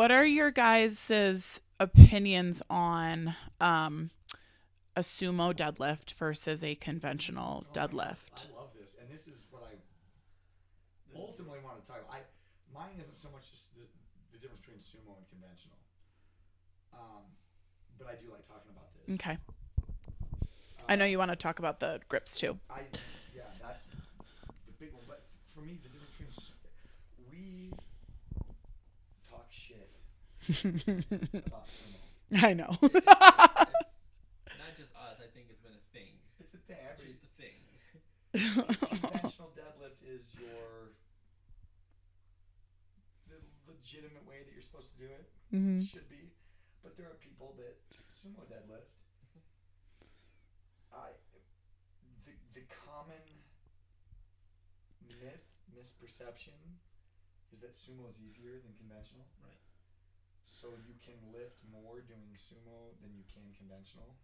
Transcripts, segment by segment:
What are your guys' opinions on a sumo deadlift versus a conventional Oh my gosh, I deadlift? love this, and this is what I ultimately want to talk about. Mine isn't so much just the difference between sumo and conventional, um, but I do like talking about this. Okay. I know Uh, you want to talk about the grips too. I Yeah, that's the big one. But for me, the difference between we talk shit about sumo. I know. It's not just us. I think it's been a thing. It's a thing. It's just a thing. Conventional deadlift is the legitimate way that you're supposed to do it. hmm Should be, but there are people that sumo deadlift. I the common misperception is that sumo is easier than conventional. Right. So you can lift more doing sumo than you can conventional.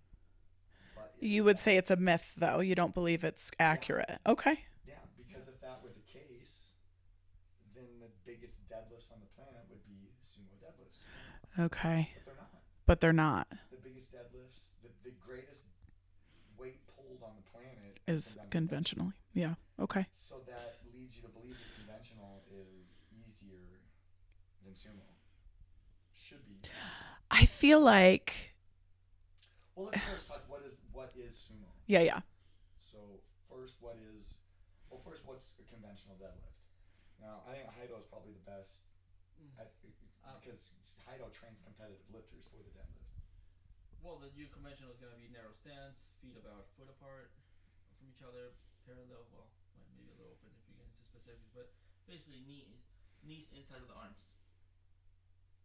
But You would say it's a myth, though. You don't believe it's accurate. Okay. yeah, because if that were the case, then the biggest deadlifts on the planet would be sumo deadlifts. Okay. But they're not. But they're not. The biggest deadlifts, the greatest weight pulled on the planet Is conventionally. Yeah. Okay. So that leads you to believe that conventional is easier than sumo. Should be. I feel like. Well, let's first talk what is sumo. Yeah, yeah. So first, what's a conventional deadlift? Now, I think Jairo is probably the best because Jairo trains competitive lifters for the deadlift. Well, the conventional is going to be narrow stance, feet about a foot apart from each other, parallel. Well, maybe a little open if you get into specifics, but basically knees inside of the arms,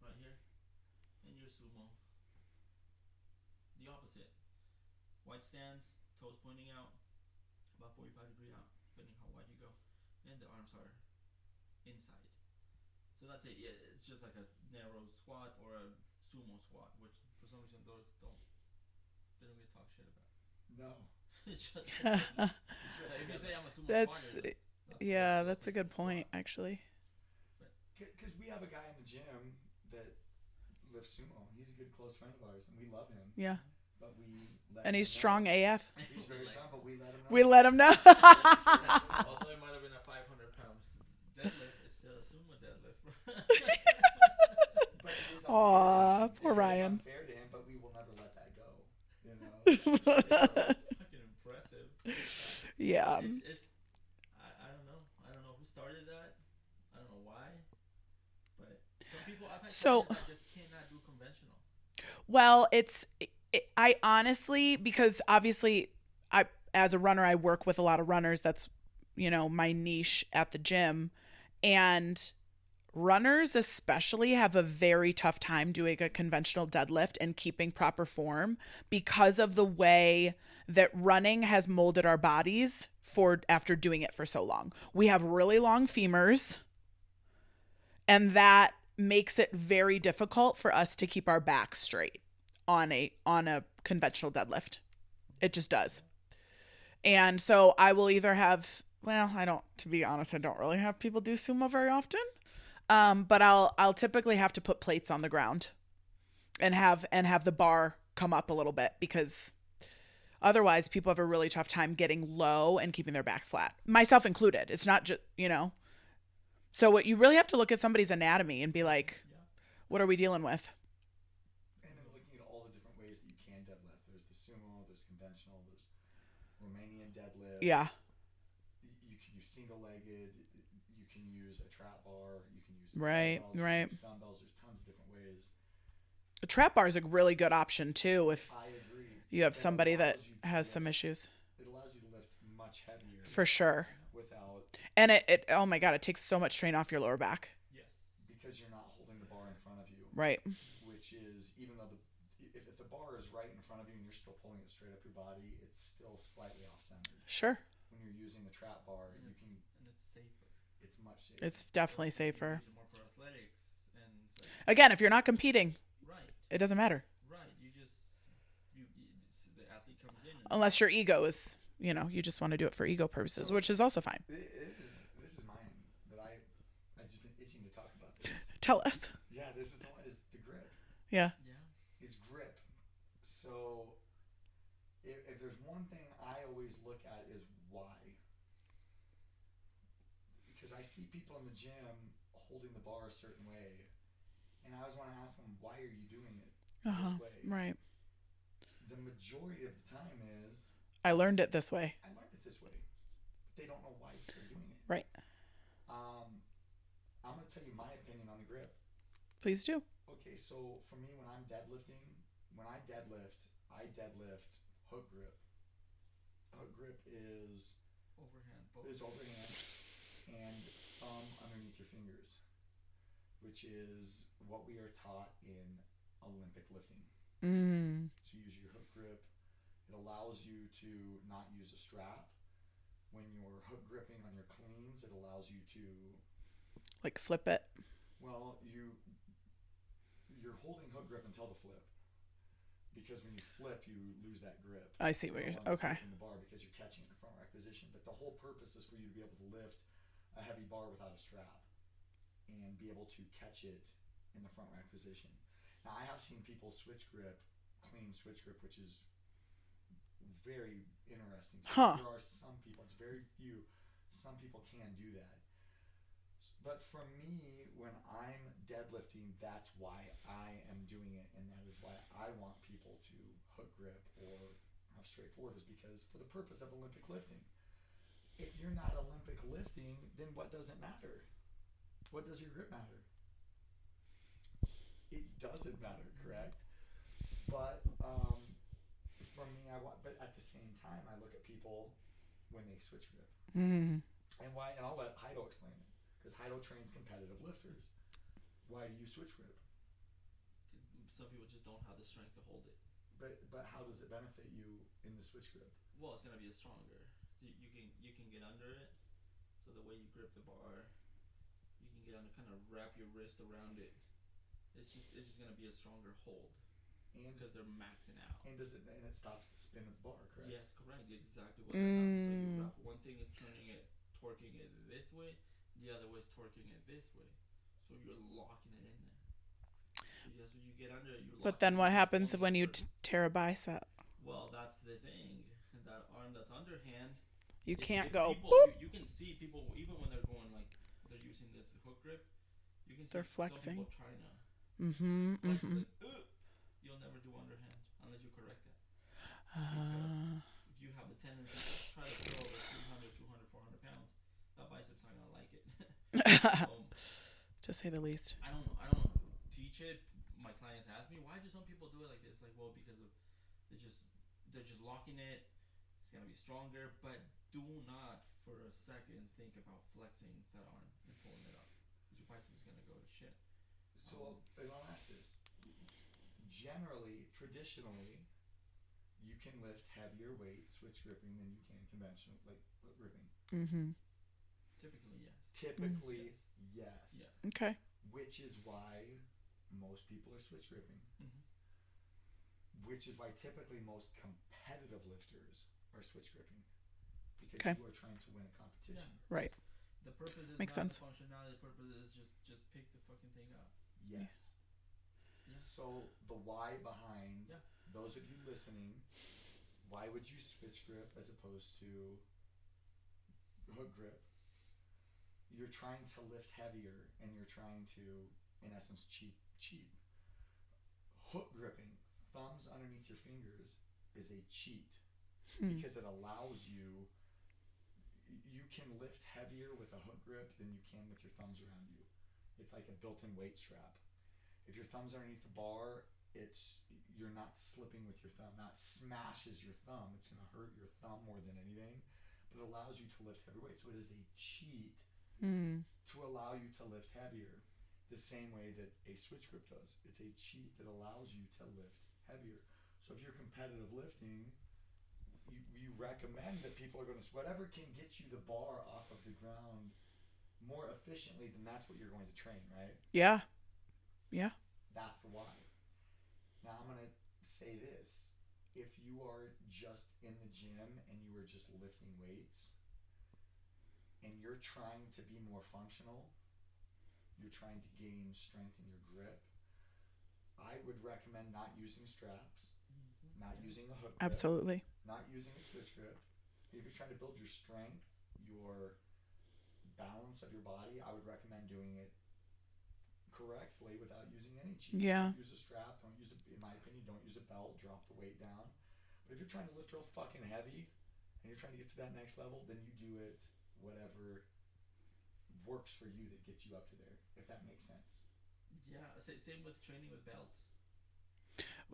right here, and your sumo. The opposite, wide stance, toes pointing out, about 45-degree out, depending how wide you go, and the arms are inside. So that's it. Yeah, it's just like a narrow squat or a sumo squat, which for some reason those they don't get talk shit about. No. It's just if you say I'm a sumo squatter, that's a good point, actually. Because we have a guy in the gym that lifts sumo. He's a good close friend of ours, and we love him. Yeah. But and he's strong AF. He's very strong, but we let him know. We let him know. Although it might have been a 500 pounds deadlift, it's still a sumo deadlift. Aw, poor Ryan. It's unfair to him, but we will never let that go. You know. Fucking impressive. Yeah. It's I don't know. I don't know who started that. I don't know why. But some people I've had that just cannot do conventional. Well, I honestly, because obviously as a runner, I work with a lot of runners. That's, my niche at the gym. And runners especially have a very tough time doing a conventional deadlift and keeping proper form because of the way that running has molded our bodies after doing it for so long. We have really long femurs, and that makes it very difficult for us to keep our back straight on a conventional deadlift. It just does. And so I will either have, to be honest, I don't really have people do sumo very often. But I'll typically have to put plates on the ground and have the bar come up a little bit, because otherwise people have a really tough time getting low and keeping their backs flat, myself included. It's not just, so what you really have to look at somebody's anatomy and be like, what are we dealing with? And then looking at all the different ways that you can deadlift. There's the sumo, there's conventional, there's Romanian deadlift. Yeah. You can use single-legged. You can use a trap bar. You can use right. dumbbells. There's tons of different ways. A trap bar is a really good option too if I agree. You have somebody that has some issues. It allows you to lift much heavier. For sure. Without. And it oh my God, it takes so much strain off your lower back. Yes. Because you're not holding the bar in front of you. Right. Which is, even though if the bar is right in front of you and you're still pulling it straight up your body, it's still slightly off-centered. Sure. When you're using the trap bar, And it's safer. It's much safer. It's definitely safer. More for athletics and again, if you're not competing, right, it doesn't matter. Right. The athlete comes in. Unless your ego is, you just want to do it for ego purposes, which is also fine. This is mine that I've just been itching to talk about this. Tell us. Yeah, this is the one. Yeah. Yeah. is grip. So if there's one thing I always look at is why. Because I see people in the gym holding the bar a certain way, and I always want to ask them, why are you doing it this way? Right. The majority of the time is, I learned it this way. I learned it this way. But they don't know why they're doing it. Right. I'm going to tell you my opinion on the grip. Please do. Okay, so for me, when I'm deadlifting, I deadlift hook grip. Hook grip is overhand and thumb underneath your fingers, which is what we are taught in Olympic lifting. So you use your hook grip. It allows you to not use a strap. When you're hook gripping on your cleans, it allows you to like flip it. Well, you're holding hook grip until the flip, because when you flip, you lose that grip. I see what you're saying. Okay. In the bar, because you're catching the front rack position. But the whole purpose is for you to be able to lift a heavy bar without a strap and be able to catch it in the front rack position. Now, I have seen people switch grip, clean switch grip, which is very interesting. Huh. There are some people, it's very few, some people can do that. But for me, when I'm deadlifting, that's why I am doing it, and that is why I want people to hook grip or have straightforward, is because for the purpose of Olympic lifting. If you're not Olympic lifting, then what does it matter? What does your grip matter? It doesn't matter, correct? But for me, but at the same time, I look at people when they switch grip. And why? And I'll let Jairo explain it, because Jairo trains competitive lifters. Why do you switch grip? Some people just don't have the strength to hold it. But how does it benefit you in the switch grip? Well, it's gonna be stronger. So you can get under it. So the way you grip the bar, you can get under, kind of wrap your wrist around it. It's just gonna be a stronger hold. And because they're maxing out. And it stops the spin of the bar, correct? Yes, correct. Exactly what they're doing. So you wrap, one thing is turning it, torquing it this way, the other way is torquing it this way. So you're locking it in there. So yes, when you get under it, But then what happens when you tear a bicep? Well, that's the thing. That arm that's underhand, you can't go. People, you can see people, even when they're going, like, they're using this hook grip, you can see they're flexing. Some people trying to like, you'll never do underhand unless you correct that. Because if you have the tendency to try to throw over 300, 200, 400 pounds, that bicep's not going to like it. To say the least. I don't teach it. My clients ask me, why do some people do it like this? Like, well, because of they're just locking it. It's going to be stronger, but do not for a second think about flexing that arm and pulling it up, because your bicep's going to go to shit. So I'll ask this. Generally, traditionally, you can lift heavier weight switch gripping than you can conventional, like gripping. Typically, yes. Okay. Which is why most people are switch gripping. Which is why typically most competitive lifters are switch gripping, because you are trying to win a competition. Yeah. Right. The purpose is Makes not sense. The functionality. The purpose is just pick the fucking thing up. Yes. Yeah. So the why behind those of you listening, why would you switch grip as opposed to hook grip? You're trying to lift heavier, and you're trying to, in essence, cheat. Hook gripping, thumbs underneath your fingers, is a cheat, because it allows you can lift heavier with a hook grip than you can with your thumbs around you. It's like a built-in weight strap. If your thumb's underneath the bar, you're not slipping with your thumb. Not smashes your thumb. It's going to hurt your thumb more than anything, but it allows you to lift heavy weight. So it is a cheat to allow you to lift heavier, the same way that a switch grip does. It's a cheat that allows you to lift heavier. So if you're competitive lifting, you recommend that people are going to, whatever can get you the bar off of the ground more efficiently, then that's what you're going to train, right? Yeah. That's the why. Now I'm going to say this. If you are just in the gym and you are just lifting weights and you're trying to be more functional, you're trying to gain strength in your grip, I would recommend not using straps, not using a hook grip, Absolutely. not using a switch grip. If you're trying to build your strength, your balance of your body, I would recommend doing it correctly without using any cheats. Yeah. Don't use a strap. Don't use in my opinion, don't use a belt. Drop the weight down. But if you're trying to lift real fucking heavy and you're trying to get to that next level, then you do it whatever works for you that gets you up to there, if that makes sense. Yeah, same with training with belts.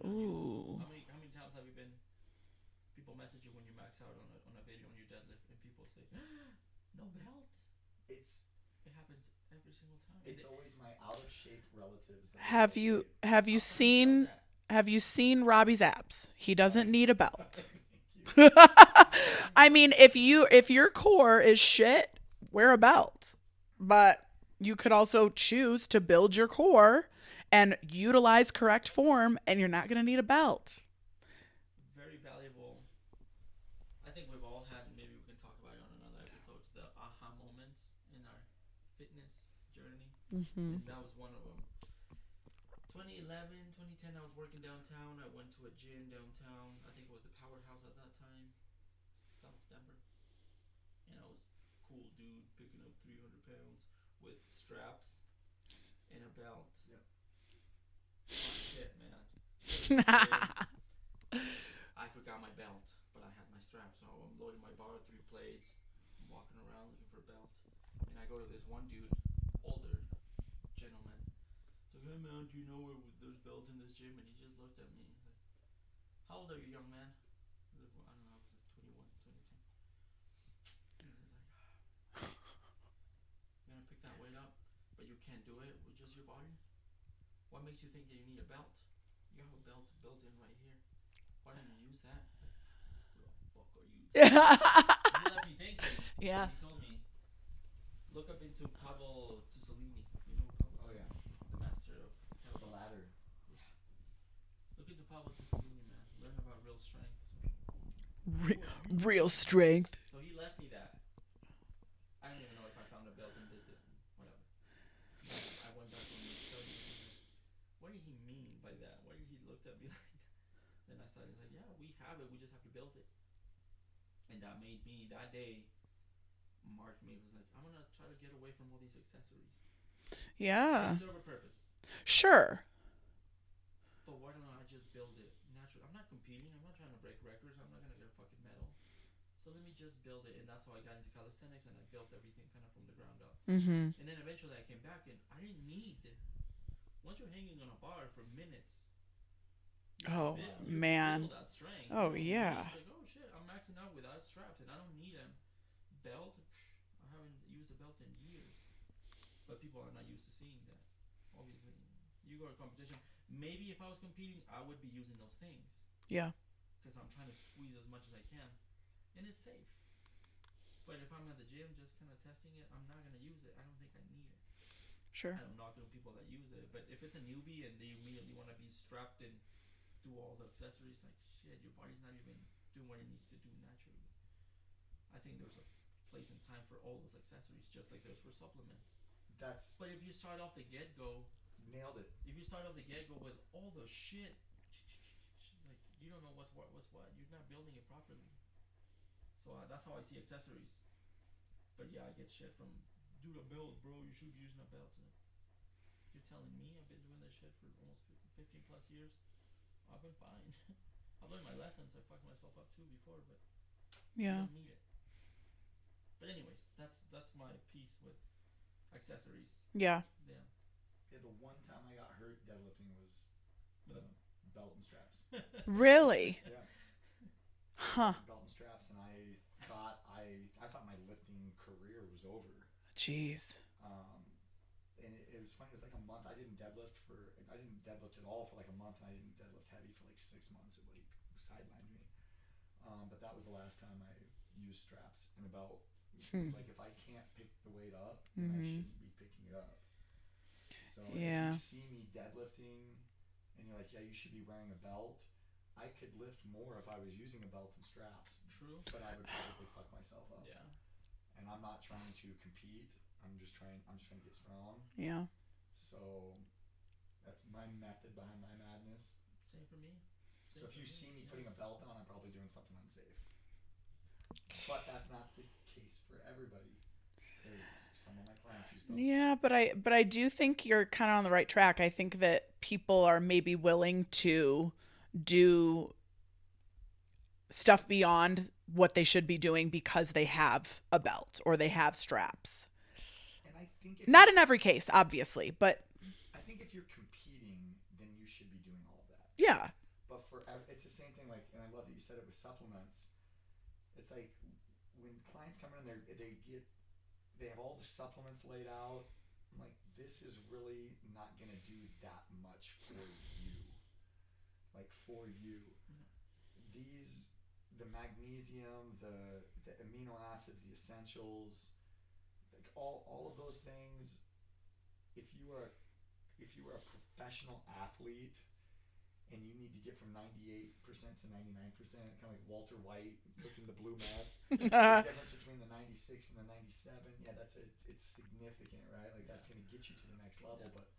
Ooh. How many times have you been? People message you when you max out on a video on your deadlift, and people say, "No belt." It happens every single time. It's always my out of shape relatives. Have you seen Robbie's abs? He doesn't need a belt. I mean, if your core is shit, wear a belt. But you could also choose to build your core and utilize correct form, and you're not going to need a belt. Very valuable. I think we've all had, maybe we can talk about it on another episode, the aha moments in our fitness journey. Mm-hmm. And that was one of them. 2011, 2010, I was working downtown. I went to a gym downtown. I think it was the Powerhouse at that time, South Denver. And I was cool dude picking up 300 pounds with straps and a belt. Yep. Fun shit, man. I forgot my belt, but I had my straps, so I'm loading my bar, 3 plates. I'm walking around looking for a belt, and I go to this one dude, older gentleman. He's like, "Hey man, do you know where there's belts in this gym?" And he just looked at me. He's like, "How old are you, young man?" I was like, well, I don't know, I was like 21, 22. And he's like, "You're gonna pick that weight up, but you can't do it with just your body? What makes you think that you need a belt? You have a belt built in right here. Why don't you use that?" Who the fuck are you? He left me thinking. Yeah. He told me, look up into Pavel Tussolini. You know Pavel? Oh yeah. The master of The ladder. Yeah. Look into Pavel Tussolini, man. Learn about real strength. Real strength. So he left me that. I don't even know if I found a belt and did it. Whatever. I went back on the study. What did he mean by that? Why did he look at me like that? Then I started like, yeah, we have it. We just have to build it. And that made me, that day, marked me. It was like, I'm going to try to get away from all these accessories. Yeah. They serve a purpose. Sure. But why don't I just build it naturally? I'm not competing. I'm not trying to break records. I'm not going to get a fucking medal. So let me just build it. And that's how I got into calisthenics, and I built everything kind of from the ground up. Mm-hmm. And then eventually I came back, and I didn't need, once you're hanging on a bar for minutes. Oh, man. Feel that strength. Oh, yeah. It's like, oh shit, I'm maxing out without straps, and I don't need a belt. I haven't used a belt in years. But people are not used to seeing that. Obviously, you go to competition. Maybe if I was competing, I would be using those things. Yeah. Because I'm trying to squeeze as much as I can. And it's safe. But if I'm at the gym just kind of testing it, I'm not going to use it. I don't think I need it. Sure. I'm not going to people that use it. But if it's a newbie and they immediately want to be strapped and do all the accessories, like shit, your body's not even doing what it needs to do naturally. I think there's a place and time for all those accessories, just like there's for supplements. But if you start off the get-go, nailed it. If you start off the get-go with all the shit, like you don't know what's what, you're not building it properly. So that's how I see accessories. But yeah, I get shit from, dude, a belt, bro, you should be using a belt. You're telling me I've been doing this shit for almost 15 plus years? I've been fine. I've learned my lessons. I fucked myself up too before, but yeah, I don't need it. But anyways, that's my piece with accessories. Yeah. Yeah. Yeah, the one time I got hurt deadlifting was belt and straps. Really? Yeah. Huh. Belt and straps, and I thought my lifting career was over. Jeez. And it was funny. It was like a month. I didn't deadlift at all for like a month, and I didn't deadlift heavy for like 6 months. It like sidelined me. But that was the last time I used straps and a belt. It's like if I can't pick the weight up, then I shouldn't be picking it up. So if you see me deadlifting, and you're like, yeah, you should be wearing a belt. I could lift more if I was using a belt and straps. True. But I would probably fuck myself up. Yeah. And I'm not trying to compete. I'm just trying to get strong. Yeah. So That's my method behind my madness. Same for me. So if you see me putting a belt on, I'm probably doing something unsafe. But that's not the case for everybody. There's some of my clients use belts. Yeah, but I do think you're kind of on the right track. I think that people are maybe willing to do stuff beyond what they should be doing because they have a belt or they have straps. And I think not in every case, obviously, but I think if you're competing, then you should be doing all of that. Yeah. But it's the same thing. Like, and I love that you said it with supplements. It's like when clients come in, they have all the supplements laid out. I'm like, this is really not gonna do that much for you. Like for you, the magnesium, the amino acids, the essentials, like all of those things. If you are a professional athlete and you need to get from 98% to 99%, kind of like Walter White cooking the blue meth. The difference between the 96 and the 97, yeah, it's significant, right? Like that's going to get you to the next level. Yeah. But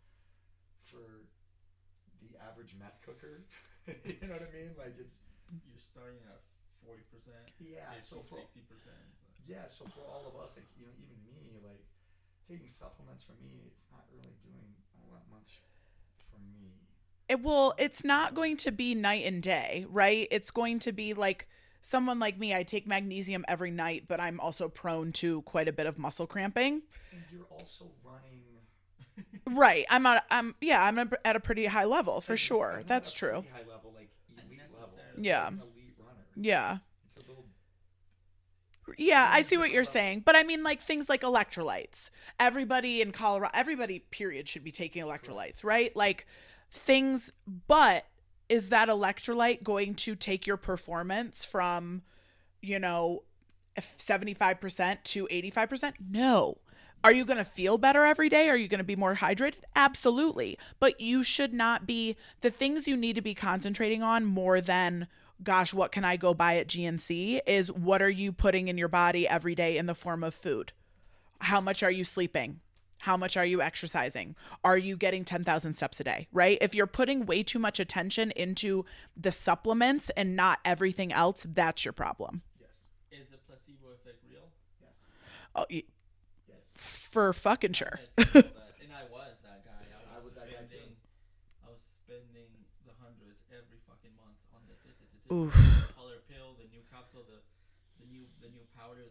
for the average meth cooker, you know what I mean? Like you're starting at 40%. Yeah, so 60%. Yeah, so for all of us, like even me, like taking supplements for me, it's not really doing all that much for me. It's not going to be night and day, right? It's going to be like someone like me. I take magnesium every night, but I'm also prone to quite a bit of muscle cramping. And you're also running. Right. I'm at a pretty high level for sure. That's true. High level, like elite level. Yeah. Like an elite runner. Yeah. It's a little. Yeah, I see what you're saying. But I mean, like things like electrolytes. Everybody in Colorado, period, should be taking electrolytes, right? Like things, but is that electrolyte going to take your performance from, 75% to 85%? No. Are you going to feel better every day? Are you going to be more hydrated? Absolutely. But you should not be, the things you need to be concentrating on more than, gosh, what can I go buy at GNC, is what are you putting in your body every day in the form of food? How much are you sleeping? How much are you exercising? Are you getting 10,000 steps a day, right? If you're putting way too much attention into the supplements and not everything else, that's your problem. Yes. Is the placebo effect real? Yes. Oh, yes. For fucking sure. And I was that guy. I was spending the hundreds every fucking month on the color pill, the new capsule, the new powder,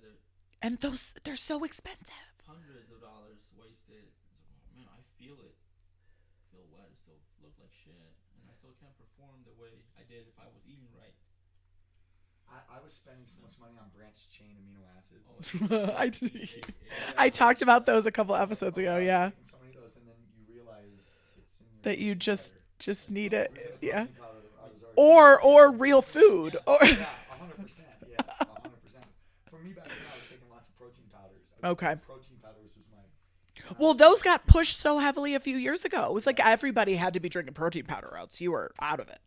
and they're so expensive. Hundreds of dollars wasted. Oh man, I feel it. I feel what? I still look like shit, and I still can't perform the way I did if I was eating right. I was spending so much money on branched chain amino acids. I talked about those a couple episodes ago. Yeah. So many of those, and then you realize it's in your that you just need it. Yeah. Or real food. Yeah. Or. Yeah, 100%. Yes, 100%. For me back then, I was taking lots of protein powders. Okay. Protein powders was my. Well, those got pushed so heavily a few years ago. It was like everybody had to be drinking protein powder, or else you were out of it.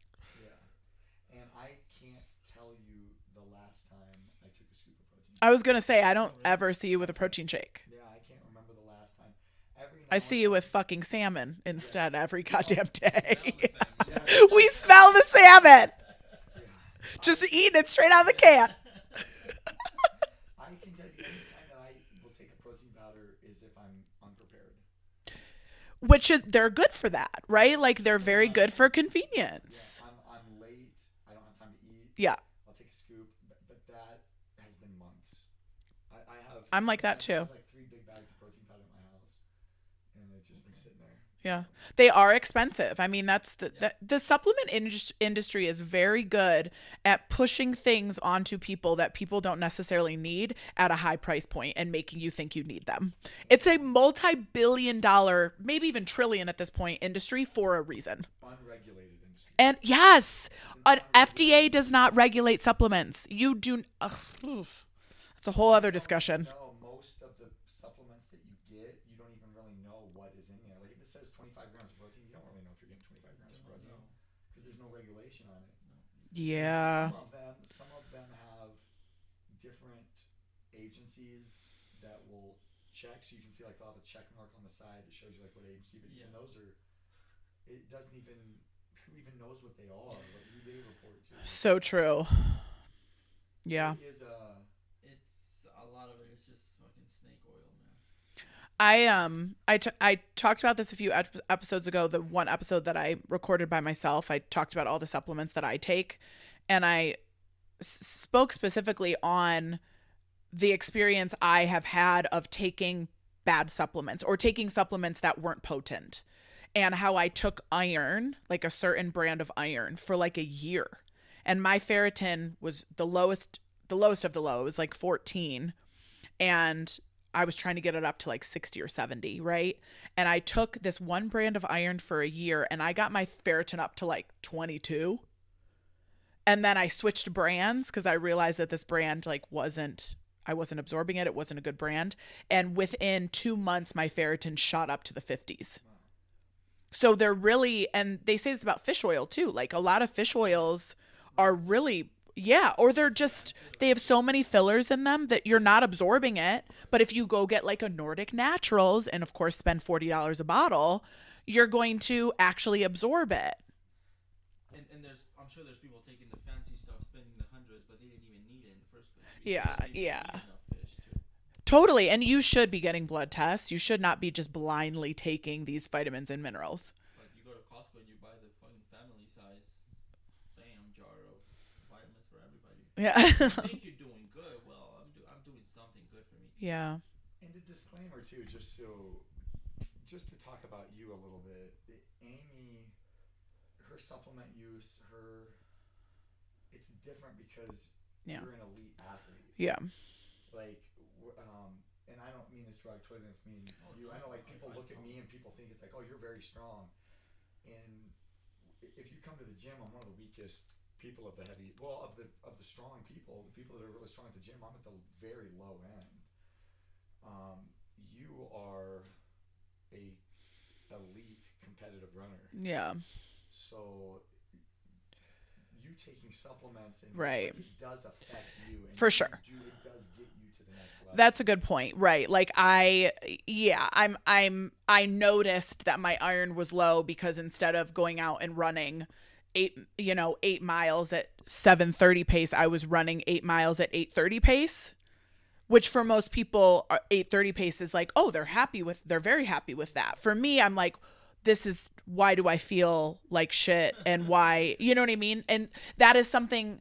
Yeah. And I can't tell you the last time I took a scoop of protein. I was going to say, I don't ever see you with a protein shake. Yeah, I can't remember the last time. I see you with fucking salmon instead every goddamn day. Smell We smell the salmon. Yeah. Just eating it straight out of the can. I can tell you the only time that I will take a protein powder is if I'm unprepared. Which they're good for that, right? Like they're very good for convenience. Yeah, I'm late. I don't have time to eat. Yeah. I'll take a scoop, but that has been months. I'm like that too. I have like 3 big bags of protein powder in my house, and it's just been sitting there. Yeah. They are expensive. I mean, that's the supplement industry is very good at pushing things onto people that people don't necessarily need at a high price point and making you think you need them. It's a multi-billion-dollar, maybe even trillion at this point, industry for a reason. Unregulated industry. And yes, an FDA does not regulate supplements. You do. That's a whole other discussion. No, most of the supplements that you get, you don't even really know what is in there. Like if it says 25 grams of protein, you don't really know if you're getting 25 grams of protein because there's no regulation on it. Yeah. Some of them have different agencies that will check, so you can see like they'll have a check mark on the side that shows you like what agency. But even those are it doesn't even, who even knows what they are, what who they report to. So true. Yeah. It is a. It's a lot of it is just fucking snake oil, man. I talked about this a few episodes ago. The one episode that I recorded by myself, I talked about all the supplements that I take, and I spoke specifically on the experience I have had of taking bad supplements or taking supplements that weren't potent, and how I took iron, like a certain brand of iron, for like a year, and my ferritin was the lowest of the low. It was like 14, and I was trying to get it up to like 60 or 70, right? And I took this one brand of iron for a year, and I got my ferritin up to like 22. And then I switched brands because I realized that this brand like I wasn't absorbing it. It wasn't a good brand. And within 2 months, my ferritin shot up to the 50s. So they're really, and they say this about fish oil too. Like a lot of fish oils are really, yeah, or they have so many fillers in them that you're not absorbing it. But if you go get like a Nordic Naturals and of course spend $40 a bottle, you're going to actually absorb it. And I'm sure there's people taking the fancy stuff, spending the hundreds, but they didn't even need it in the first place. Yeah. Fish to... Totally. And you should be getting blood tests. You should not be just blindly taking these vitamins and minerals. Like you go to Costco and you buy the fucking family size, jar of vitamins for everybody. Yeah. I think you're doing good. Well, I'm doing something good for me. Yeah. And a disclaimer too, just to talk about you a little bit. Amy, her supplement use, it's different because you're an elite athlete. Yeah. Like, and I don't mean this derogatory against me. I know, like, people look at me and people think it's like, oh, you're very strong. And if you come to the gym, I'm one of the weakest people of the strong people. The people that are really strong at the gym, I'm at the very low end. You are a elite competitive runner. Yeah. So you taking supplements and right. It does affect you. And for sure. It does get you to the next level. That's a good point. Right. Like I noticed that my iron was low because instead of going out and running 8 miles at 7:30 pace, I was running 8 miles at 8:30 pace, which for most people 8:30 pace is like, oh, they're very happy with that. For me, I'm like, this is why do I feel like shit and why, you know what I mean? And that is something,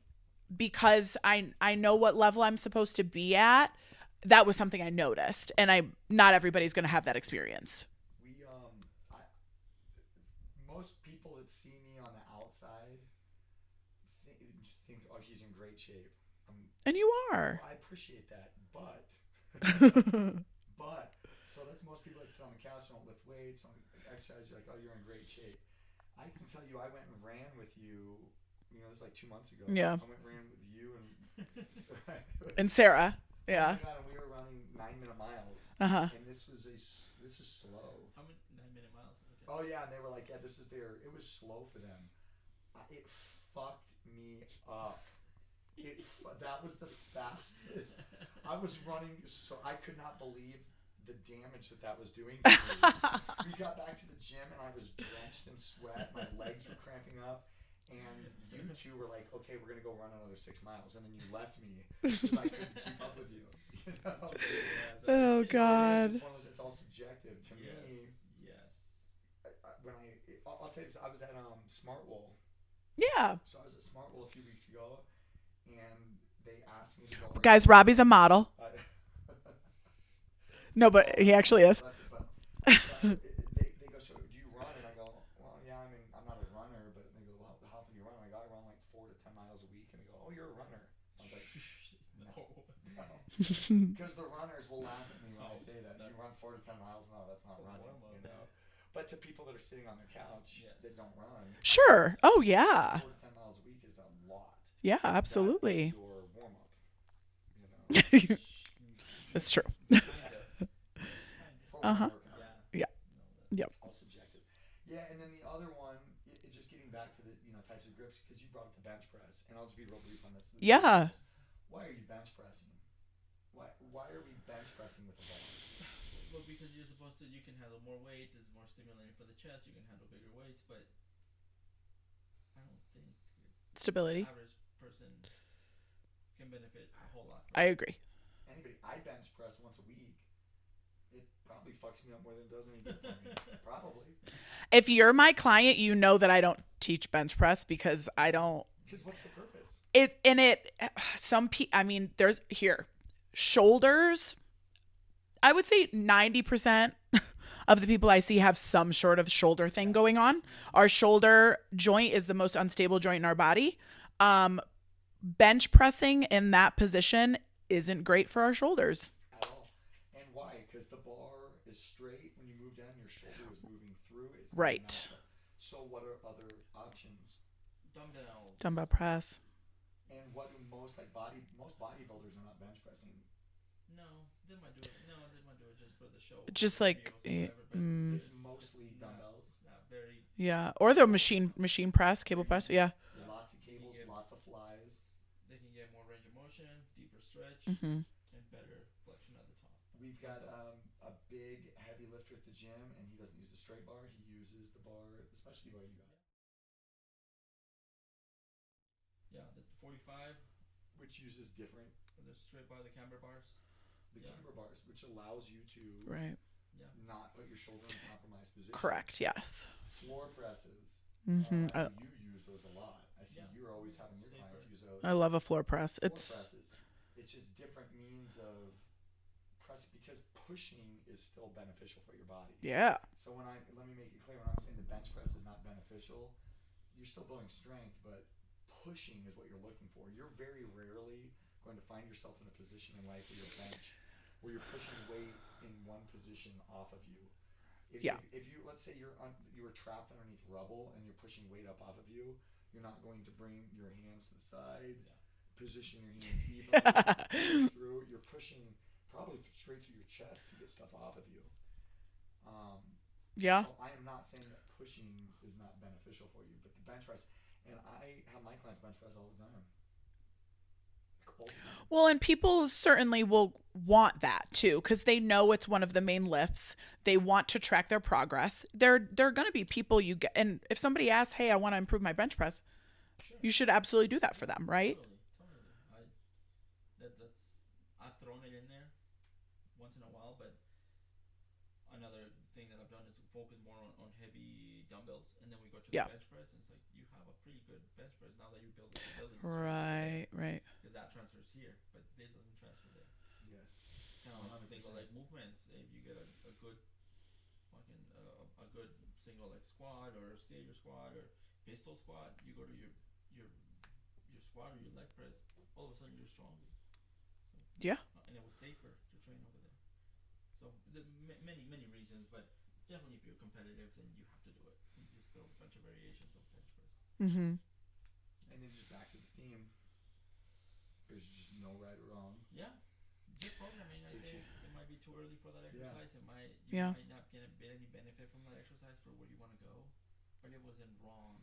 because I know what level I'm supposed to be at. That was something I noticed, and not everybody's going to have that experience. Most people that see me on the outside think oh, he's in great shape. And you are. I appreciate that, but so that's most people that sit on the couch, don't lift weights, don't exercise. You're like, oh, you're in great shape. I can tell you, I went and ran with you. This was like 2 months ago. Yeah. I went and ran with you and Sarah. Yeah. Oh my God, and we were running 9-minute miles. And this is slow. How many 9-minute miles? Okay. Oh yeah, and they were like, yeah, it was slow for them. It fucked me up. That was the fastest. I was running, so I could not believe the damage that was doing to me. We got back to the gym and I was drenched in sweat. My legs were cramping up. And you two were like, okay, we're going to go run another 6 miles. And then you left me because I couldn't keep up with you. Oh, God. It's all subjective to me. Yes. I'll tell you this. I was at Smartwool. Yeah. So I was at Smartwool a few weeks ago. And they asked me to go. Guys, Robbie's a model. No, but he actually is. They go, so do you run? And I go, well, yeah, I mean, I'm not a runner. But they go, well, how often do you run? And I go, I run like 4 to 10 miles a week. And they go, oh, you're a runner. I was like, no. Because the runners will laugh at me when I say that. You run 4 to 10 miles? No, that's not running. But to people that are sitting on their couch that don't run. Sure. Oh, yeah. 4 to 10 miles a week is a lot. Yeah, absolutely. That's your warm-up. That's true. Yeah. Yep. All subjective. Yeah, and then the other one, just getting back to the types of grips, because you brought up the bench press, and I'll just be real brief on this. Yeah. Why are you bench pressing? Why are we bench pressing with the bar? Well, because you're supposed to, you can handle more weight. It's more stimulating for the chest. You can handle bigger weights, but I don't think the Stability. average person can benefit a whole lot I from it. agree. Anybody, I bench press once a week. It probably fucks me up more than it does any good for me. Probably. If you're my client, you know that I don't teach bench press because I don't. Because what's the purpose? I mean, there's here shoulders. I would say 90% of the people I see have some sort of shoulder thing going on. Our shoulder joint is the most unstable joint in our body. Bench pressing in that position isn't great for our shoulders. At all. And why? Because the bar is straight. When you move down, your shoulder is moving through. It's Right. natural. So what are other options? Dumbbell press. And what do most bodybuilders are not bench pressing? No, they might do it. No, they might do it just for the show. Just like, It's mostly dumbbells. Not very. Yeah, or the machine press, cable press. Yeah. Lots of cables, lots of flies. They can get more range of motion, deeper stretch, Mm-hmm. and better flexion at the top. We've got a big heavy lifter at the gym, and he doesn't use the straight bar. He uses the bar, the specialty bar you got. Yeah, the 45, Which uses different, the straight bar, the camber bars. the Yeah. camber bars, which allows you to Right. Yeah. not put your shoulder in a compromised position. Correct. Yes. Floor presses. Mm-hmm. You use those a lot. I see Yeah. you're always having your Safer. clients use those. I love a floor press. Floor It's presses. It's just different means of press because pushing is still beneficial for your body. yeah. So let me make it clear, when I'm saying the bench press is not beneficial, you're still building strength, but pushing is what you're looking for. You're very rarely going to find yourself in a position in life where you're pushing weight in one position off of you. If you let's say you were trapped underneath rubble and you're pushing weight up off of you, you're not going to bring your hands to the side, position your hands evenly through. You're pushing probably straight through your chest to get stuff off of you. Yeah. So I am not saying that pushing is not beneficial for you, but the bench press, and I have my clients bench press all the time. Well, and people certainly will want that too because they know it's one of the main lifts. They want to track their progress. They're going to be people you get, and if somebody asks, "Hey, I want to improve my bench press," you should absolutely do that for them, right? Totally. I've thrown it in there once in a while, but another thing that I've done is focus more on heavy dumbbells, and then we go to the bench press, and it's like you have a pretty good bench press now that you're building. Right. Because that transfers here, but this doesn't transfer there. Yes. Kind of like single leg movements. If you get a good fucking a good single leg squat or skater squat or pistol squat, you go to your squat or your leg press. All of a sudden you're stronger. So, Yeah. And it was safer to train over there. So many reasons, but definitely if you're competitive, then you have to do it. You just throw a bunch of variations of bench press. Mm-hmm. And then just back to the theme. There's just no right or wrong. Yeah. Just programming, I think it might be too early for that exercise. Yeah. You might not get any benefit from that exercise for where you want to go. But it wasn't wrong.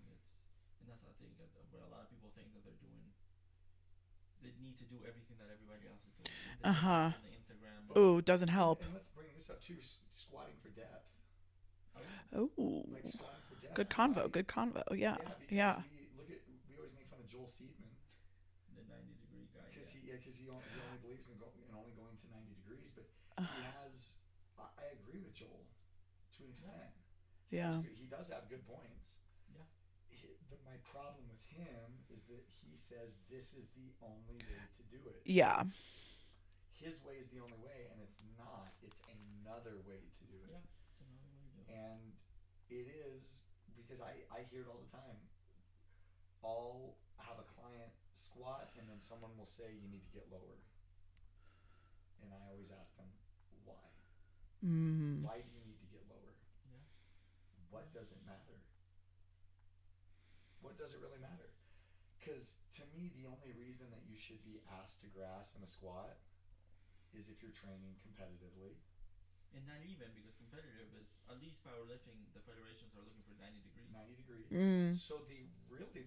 And that's I think where a lot of people think that they're doing. They need to do everything that everybody else is doing. On the Instagram. Ooh, doesn't help. And let's bring this up too. Squatting for depth. Ooh. Like squatting for depth. Good convo. Good convo. Yeah. Yeah. We always make fun of Joel Seedman. The 90-degree guy. Because he only believes in only going to 90 degrees, but he has. I agree with Joel to an extent. Yeah. He does have good points. Yeah. My problem with him is that he says this is the only way to do it. Yeah. His way is the only way, and it's not. It's another way to do it. Yeah, it's another way to do it. And it is because I hear it all the time. I'll have a client squat, and then someone will say you need to get lower. And I always ask them, why? Mm. Why do you need to get lower? Yeah. What does it matter? What does it really matter? Because to me, the only reason that you should be asked to grass in a squat is if you're training competitively. And not even because competitive is at least powerlifting. The federations are looking for 90 degrees. 90 degrees. Mm. So the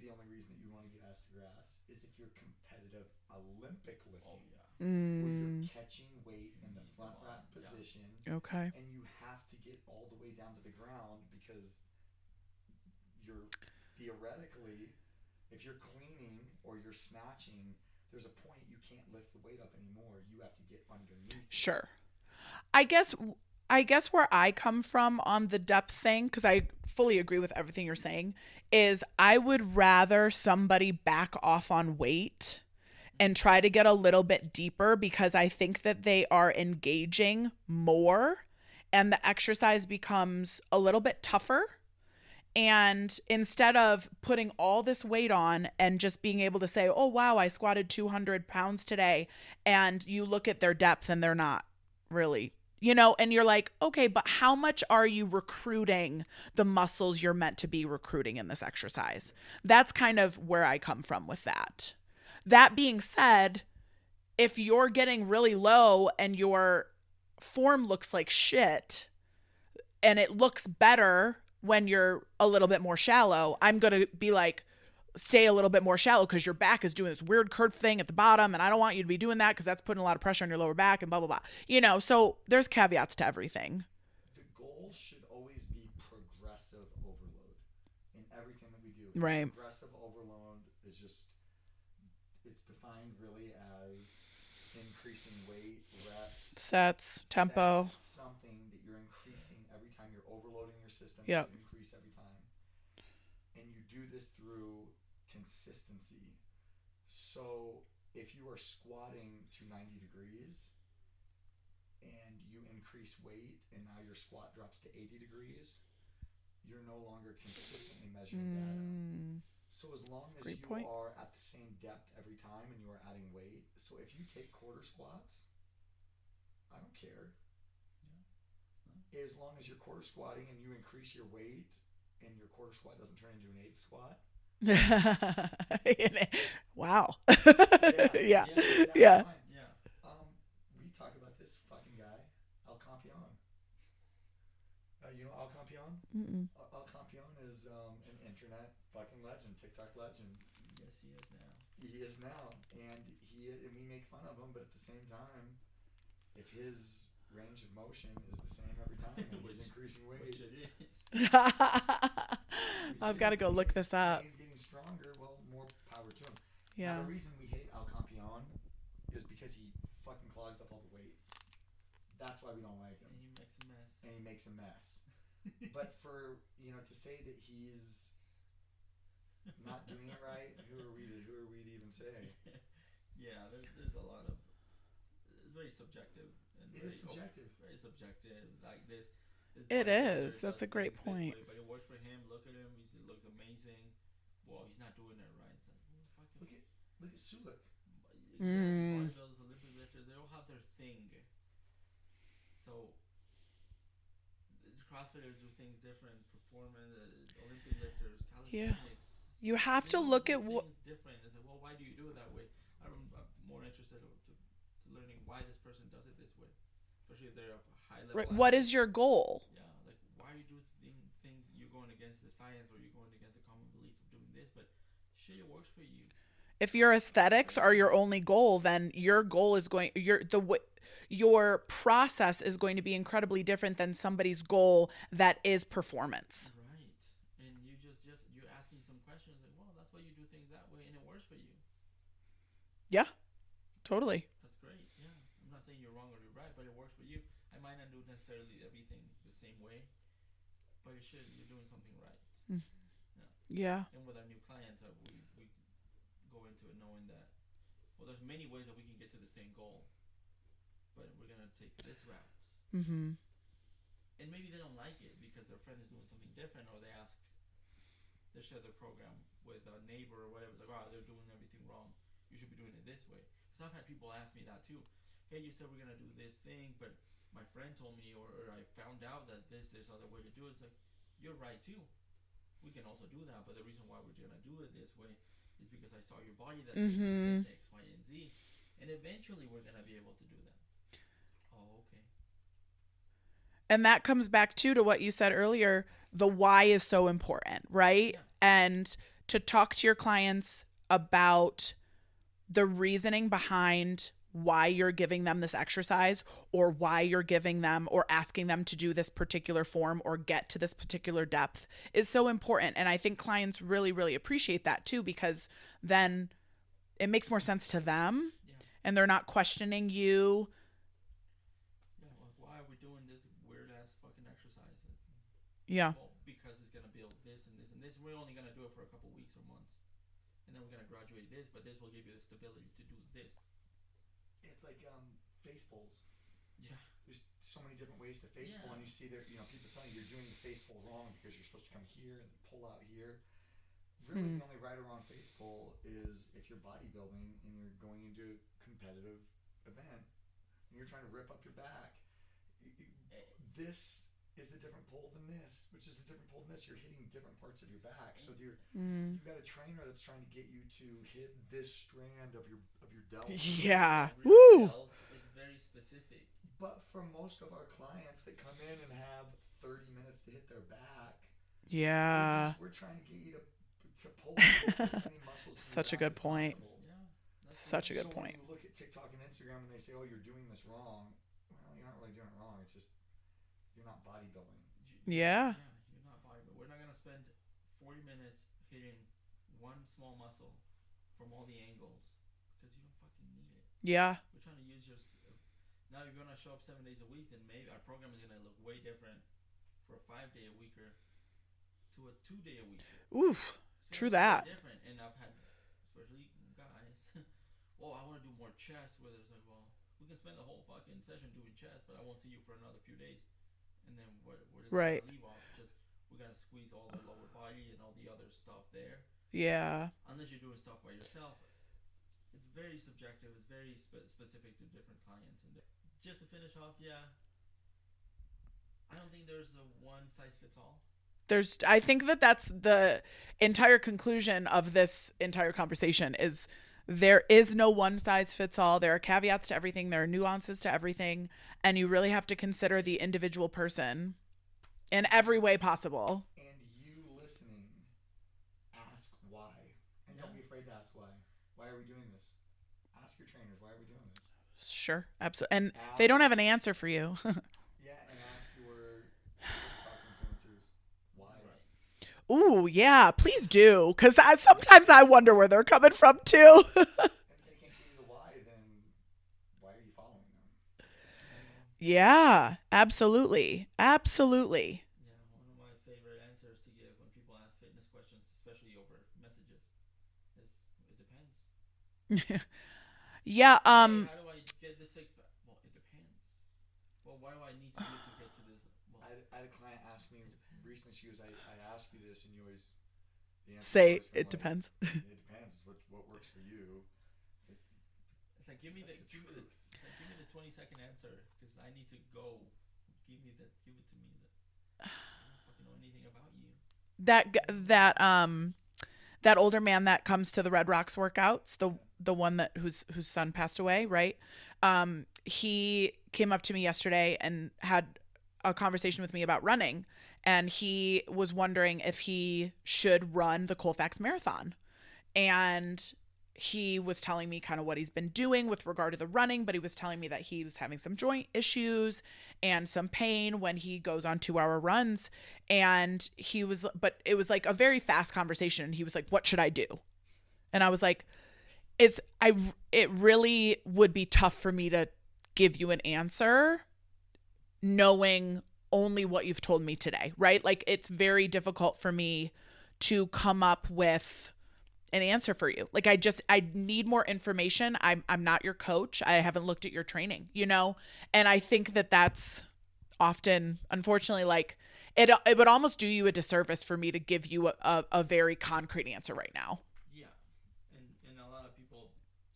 only reason that you want to get ass to grass is if you're competitive Olympic Oh lifting, yeah. where you're Mm. catching weight in the Need them front on. rack Yeah. position, Okay. and you have to get all the way down to the ground because you're theoretically, if you're cleaning or you're snatching, there's a point you can't lift the weight up anymore. You have to get underneath. Sure. I guess I guess where I come from on the depth thing, because I fully agree with everything you're saying, is I would rather somebody back off on weight and try to get a little bit deeper because I think that they are engaging more and the exercise becomes a little bit tougher. And instead of putting all this weight on and just being able to say, oh, wow, I squatted 200 pounds today, and you look at their depth and they're not really, and you're like, okay, but how much are you recruiting the muscles you're meant to be recruiting in this exercise? That's kind of where I come from with that. That being said, if you're getting really low and your form looks like shit and it looks better when you're a little bit more shallow, I'm going to be like, stay a little bit more shallow because your back is doing this weird curve thing at the bottom. And I don't want you to be doing that because that's putting a lot of pressure on your lower back and blah, blah, blah. So there's caveats to everything. The goal should always be progressive overload in everything that we do. Right. Progressive overload is just, it's defined really as increasing weight, reps, Sets, tempo. sets, something that you're increasing every time you're overloading your system. Yep. You increase every time. And you do this through consistency. So if you are squatting to 90 degrees and you increase weight and now your squat drops to 80 degrees, you're no longer consistently measuring data. So as long as Great you point. are at the same depth every time and you are adding weight, so if you take quarter squats, I don't care. As long as you're quarter squatting and you increase your weight and your quarter squat doesn't turn into an eighth squat. Wow. Yeah. Yeah. Fine. Yeah. We talk about this fucking guy, El Campeon. You know Al Campeon? Mm-mm. Al Campeon is an internet fucking legend, TikTok legend. Yes, he is now. He is now, and we make fun of him, but at the same time, if his range of motion is the same every time and he's increasing weight, Which it is. I've got to go look this up. He's getting stronger. Well, more power to him. Yeah. Now, the reason we hate Al Campeon is because he fucking clogs up all the weights. That's why we don't like him. And he makes a mess. But for to say that he's not doing it right, who are we to even say? Yeah, there's a lot of, it's very subjective. It is subjective. Very subjective. Like this. It is. That's a great point. Way, but it works for him. Look at him. He looks amazing. Well, he's not doing it right. It's like, well, fucking Look at Sulek. Bodybuilders, Olympic lifters, they all have their thing. So CrossFitters do things different. Performance, Olympic lifters, calisthenics. You have to look at what different. It's like, well, why do you do it that way? I'm more interested to learning why this person does it this way, especially if they're of a high level. Right. What is your goal? Yeah, like why you do things you're going against the science or you're going against the common belief of doing this, but shit, it works for you. If your aesthetics are your only goal, then your goal is your process is going to be incredibly different than somebody's goal that is performance. Right. And you're asking some questions like, well, that's why you do things that way and it works for you. Yeah. Totally. That's great. Yeah. I'm not saying you're wrong or you're right, but it works for you. I might not do necessarily everything the same way, but you're doing something right. Yeah. And with our new clients, we go into it knowing that, well, there's many ways that we can get to the same goal, but we're going to take this route. Mm-hmm. And maybe they don't like it because their friend is doing something different, or they share their program with a neighbor or whatever. It's like, oh, they're doing everything wrong. You should be doing it this way. Because I've had people ask me that too. Hey, you said we're going to do this thing, but my friend told me, or I found out that there's other way to do it. It's like, you're right too. We can also do that, but the reason why we're going to do it this way is because I saw your body that Mm-hmm. X, Y, and Z. And eventually we're going to be able to do that. Oh, okay. And that comes back too to what you said earlier. The why is so important, right? Yeah. And to talk to your clients about the reasoning behind why you're giving them this exercise, or why you're giving them or asking them to do this particular form or get to this particular depth is so important. And I think clients really, really appreciate that too, because then it makes more sense to them, Yeah. and they're not questioning you. Yeah, like, why are we doing this weird ass fucking exercise? Yeah. Well, because it's gonna build this and this and this. We're only gonna do it for a couple weeks or months, and then we're gonna graduate this. But this will give you the stability to do this. It's like face pulls. Yeah. There's so many different ways to face pull, and you see there, people telling you you're doing the face pull wrong because you're supposed to come here and pull out here. Really, the only right or wrong face pull is if you're bodybuilding and you're going into a competitive event and you're trying to rip up your back. This is a different pull than this, which is a different pull than this. You're hitting different parts of your back, so you've got a trainer that's trying to get you to hit this strand of your delt. Yeah. Every Woo. belt is very specific. But for most of our clients that come in and have 30 minutes to hit their back, Yeah. we're trying to get you to pull as many muscles. Such a good point. Yeah. Such a good point. When you look at TikTok and Instagram and they say, "Oh, you're doing this wrong," well, you're not really doing it wrong. It's just you're not bodybuilding. Yeah. You're not bodybuilding. We're not gonna spend 40 minutes hitting one small muscle from all the angles because you don't fucking need it. Yeah. We're trying to use your. Now, if you're gonna show up 7 days a week, then maybe our program is gonna look way different for a 5-day a weeker to a 2-day a weeker. Oof. True that. Different, and I've had, especially guys. Well, I want to do more chest. Where there's like, well, we can spend the whole fucking session doing chest, but I won't see you for another few days. And then where does Right. that leave off? Just we're gonna squeeze all the lower body and all the other stuff there. Yeah. Unless you're doing stuff by yourself, it's very subjective. It's very specific to different clients. And just to finish off, yeah, I don't think there's a one size fits all. I think that's the entire conclusion of this entire conversation is there is no one size fits all. There are caveats to everything. There are nuances to everything. And you really have to consider the individual person in every way possible. And you listening, ask why. And don't be afraid to ask why. Why are we doing this? Ask your trainers, why are we doing this? Sure. Absolutely. And they don't have an answer for you. Yeah, and ask your TikTok influencers why. Ooh, yeah, please do. Because sometimes I wonder where they're coming from, too. And if they can't give you the why, then why are you following them? Yeah, absolutely. Absolutely. Yeah, one of my favorite answers to give when people ask fitness questions, especially over messages, is it depends. Yeah, Hey, how do I get the six pack? Well, it depends. Well, why do I need to get to this? Well, I had a client ask me recently, she goes, I ask you this, and you always the answer say is always it depends. It depends. What works for you? it's like give me the 20-second answer because I need to go. Give it to me. I don't fucking know anything about you. That older man that comes to the Red Rocks workouts, the one that whose son passed away, right? He came up to me yesterday and had a conversation with me about running, and he was wondering if he should run the Colfax Marathon. And he was telling me kind of what he's been doing with regard to the running, but he was telling me that he was having some joint issues and some pain when he goes on 2-hour runs. And but it was like a very fast conversation. He was like, "What should I do?" And I was like, it really would be tough for me to give you an answer knowing only what you've told me today, right? Like, it's very difficult for me to come up with an answer for you. Like, I need more information. I'm not your coach. I haven't looked at your training, And I think that that's often, unfortunately, like it would almost do you a disservice for me to give you a very concrete answer right now. Yeah, and a lot of people,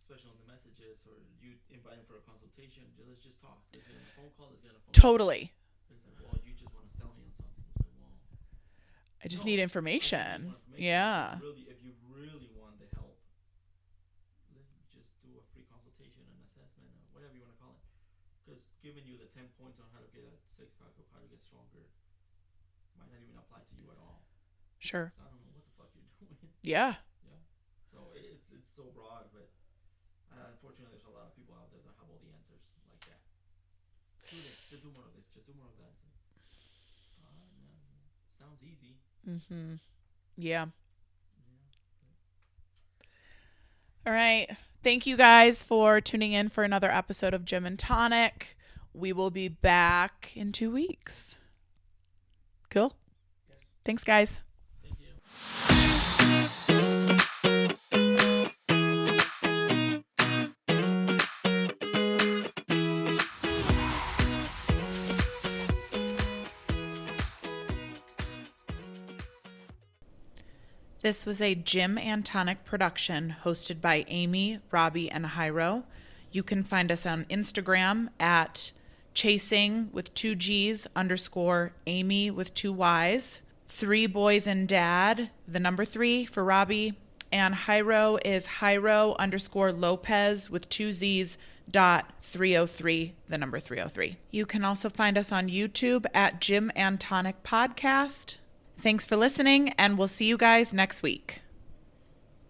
especially on the messages, or you invite them for a consultation, let's just talk. There's gonna be a phone call. There's gonna phone Totally. Call. It's like, well, you just want to sell me on something. It's like, well, I just need information. Yeah. If you really want the help, then just do a free consultation, an assessment, or whatever you want to call it. Because giving you the 10 points on how to get a six-pack of how to get stronger might not even apply to you at all. Sure. So I don't know what the fuck you're doing. Yeah. Yeah. So it's so broad, but unfortunately, there's a lot of people out there that have all the answers like that. Do this. Just do more of this. Just do more of that. It's like, no, sounds easy. Mm-hmm. Yeah. All right. Thank you guys for tuning in for another episode of Gym and Tonic. We will be back in 2 weeks. Cool? Yes. Thanks, guys. Thank you. This was a Gym and Tonic production hosted by Amy, Robbie, and Jairo. You can find us on Instagram at chasing with 2 G's _ Amy with 2 Y's. 3 Boys and Dad, the number 3 for Robbie. And Jairo is Jairo _ Lopez with 2 Z's .303, the number 303. You can also find us on YouTube at Gym and Tonic Podcast. Thanks for listening, and we'll see you guys next week.